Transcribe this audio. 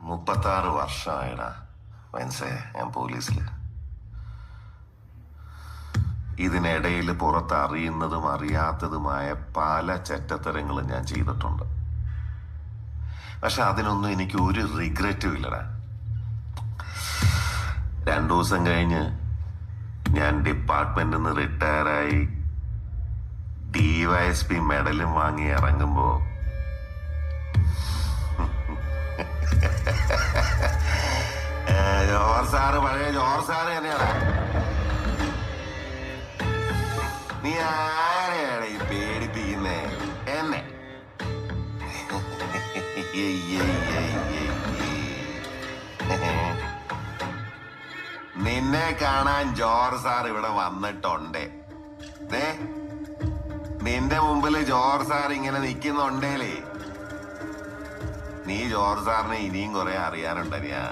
36 വർഷമായിടാ മനസ്സേ ഞാൻ പോലീസിൽ. ഇതിനിടയിൽ പുറത്ത് അറിയുന്നതും അറിയാത്തതുമായ പല ചെറ്റത്തരങ്ങളും ഞാൻ ചെയ്തിട്ടുണ്ട്. പക്ഷെ അതിനൊന്നും എനിക്ക് ഒരു റിഗ്രറ്റും ഇല്ലടാ. 2 ദിവസം കഴിഞ്ഞ് ഞാൻ ഡിപ്പാർട്ട്മെന്റിൽ നിന്ന് റിട്ടയറായി DYSP മെഡലും വാങ്ങി ഇറങ്ങുമ്പോ ജോർജ് സാറ് പഴയ ജോർജ് സാറ് തന്നെയാണ്. നീ ആരെയാണ് ഈ പേടിപ്പിക്കുന്നേ എന്നെ? നിന്നെ കാണാൻ ജോർജ് സാർ ഇവിടെ വന്നിട്ടുണ്ടേ. നിന്റെ മുമ്പില് ജോർജ് സാർ ഇങ്ങനെ നിൽക്കുന്നുണ്ടേലേ, നീ ജോർജ് സാറിനെ ഇനിയും കുറെ അറിയാനുണ്ടനിയാ.